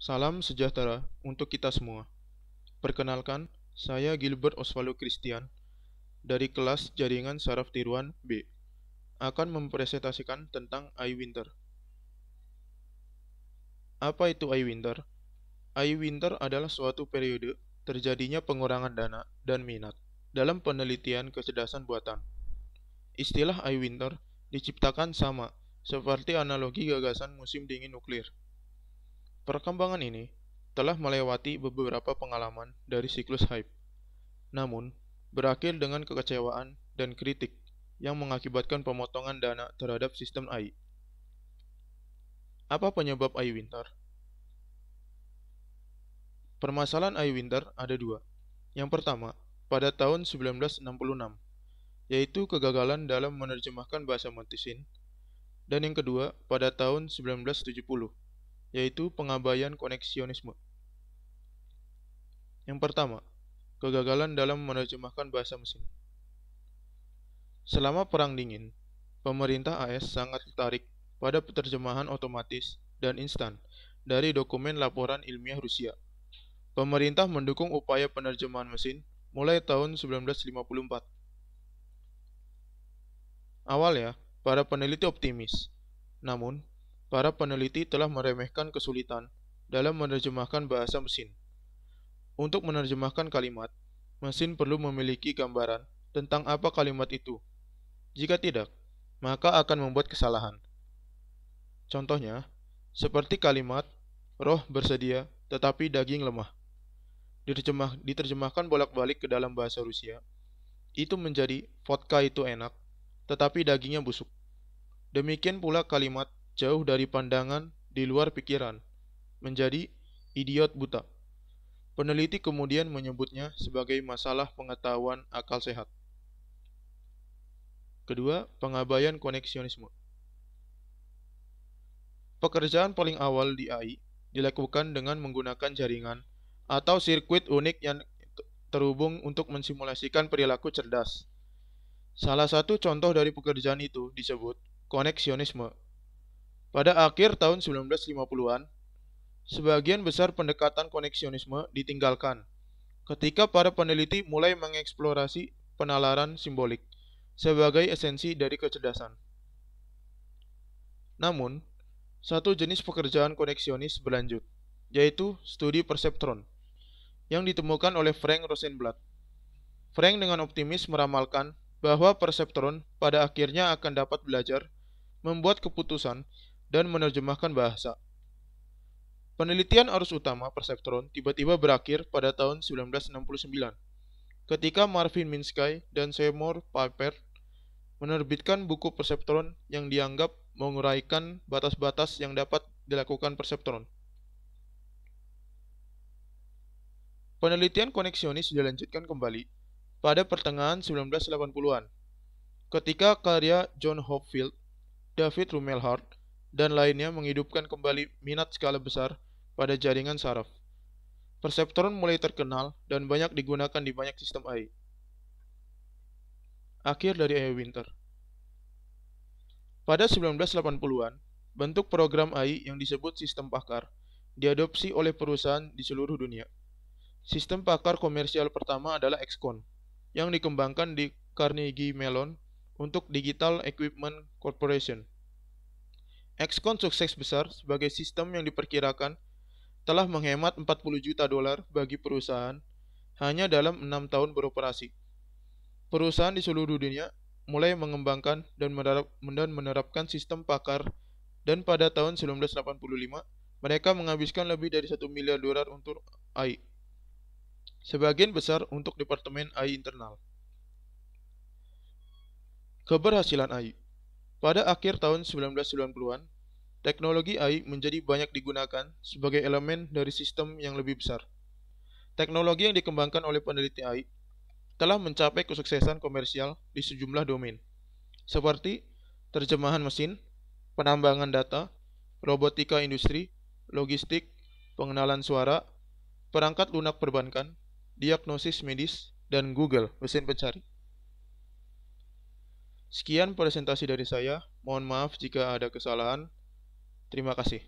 Salam sejahtera untuk kita semua. Perkenalkan, saya Gilbert Osvaldo Christian dari kelas Jaringan Saraf Tiruan B akan mempresentasikan tentang iWinter. Apa itu iWinter? iWinter adalah suatu periode terjadinya pengurangan dana dan minat dalam penelitian kecerdasan buatan. Istilah iWinter diciptakan sama seperti analogi gagasan musim dingin nuklir. Perkembangan ini telah melewati beberapa pengalaman dari siklus hype, namun berakhir dengan kekecewaan dan kritik yang mengakibatkan pemotongan dana terhadap sistem AI. Apa penyebab iWinter? Permasalahan iWinter ada dua. Yang pertama, pada tahun 1966, yaitu kegagalan dalam menerjemahkan bahasa mesin, dan yang kedua pada tahun 1970, yaitu pengabaian koneksionisme. Yang pertama, kegagalan dalam menerjemahkan bahasa mesin. Selama Perang Dingin, pemerintah AS sangat tertarik pada penerjemahan otomatis dan instan dari dokumen laporan ilmiah Rusia. Pemerintah mendukung upaya penerjemahan mesin mulai tahun 1954. Awalnya, para peneliti optimis. Namun, para peneliti telah meremehkan kesulitan dalam menerjemahkan bahasa mesin. Untuk menerjemahkan kalimat, mesin perlu memiliki gambaran tentang apa kalimat itu. Jika tidak, maka akan membuat kesalahan. Contohnya, seperti kalimat "roh bersedia tetapi daging lemah". Diterjemahkan bolak-balik ke dalam bahasa Rusia, itu menjadi "vodka itu enak, tetapi dagingnya busuk". Demikian pula kalimat "jauh dari pandangan, di luar pikiran" menjadi "idiot buta". Peneliti kemudian menyebutnya sebagai masalah pengetahuan akal sehat. Kedua, pengabaian koneksionisme. Pekerjaan paling awal di AI dilakukan dengan menggunakan jaringan atau sirkuit unik yang terhubung untuk mensimulasikan perilaku cerdas. Salah satu contoh dari pekerjaan itu disebut koneksionisme. Pada akhir tahun 1950-an, sebagian besar pendekatan koneksionisme ditinggalkan ketika para peneliti mulai mengeksplorasi penalaran simbolik sebagai esensi dari kecerdasan. Namun, satu jenis pekerjaan koneksionis berlanjut, yaitu studi perseptron, yang ditemukan oleh Frank Rosenblatt. Frank dengan optimis meramalkan bahwa perseptron pada akhirnya akan dapat belajar, membuat keputusan, dan menerjemahkan bahasa. Penelitian arus utama perseptron tiba-tiba berakhir pada tahun 1969, ketika Marvin Minsky dan Seymour Papert menerbitkan buku perseptron yang dianggap menguraikan batas-batas yang dapat dilakukan perseptron. Penelitian koneksionis dilanjutkan kembali pada pertengahan 1980-an, ketika karya John Hopfield, David Rumelhart, dan lainnya menghidupkan kembali minat skala besar pada jaringan saraf. Perseptron mulai terkenal dan banyak digunakan di banyak sistem AI. Akhir dari iWinter. Pada 1980-an, bentuk program AI yang disebut sistem pakar diadopsi oleh perusahaan di seluruh dunia. Sistem pakar komersial pertama adalah XCON, yang dikembangkan di Carnegie Mellon untuk Digital Equipment Corporation. XCON sukses besar sebagai sistem yang diperkirakan telah menghemat $40 juta bagi perusahaan hanya dalam 6 tahun beroperasi. Perusahaan di seluruh dunia mulai mengembangkan dan menerapkan sistem pakar, dan pada tahun 1985 mereka menghabiskan lebih dari $1 miliar untuk AI, sebagian besar untuk departemen AI internal. Keberhasilan AI. Pada akhir tahun 1990-an, teknologi AI menjadi banyak digunakan sebagai elemen dari sistem yang lebih besar. Teknologi yang dikembangkan oleh peneliti AI telah mencapai kesuksesan komersial di sejumlah domain, seperti terjemahan mesin, penambangan data, robotika industri, logistik, pengenalan suara, perangkat lunak perbankan, diagnosis medis, dan Google, mesin pencari. Sekian presentasi dari saya, mohon maaf jika ada kesalahan. Terima kasih.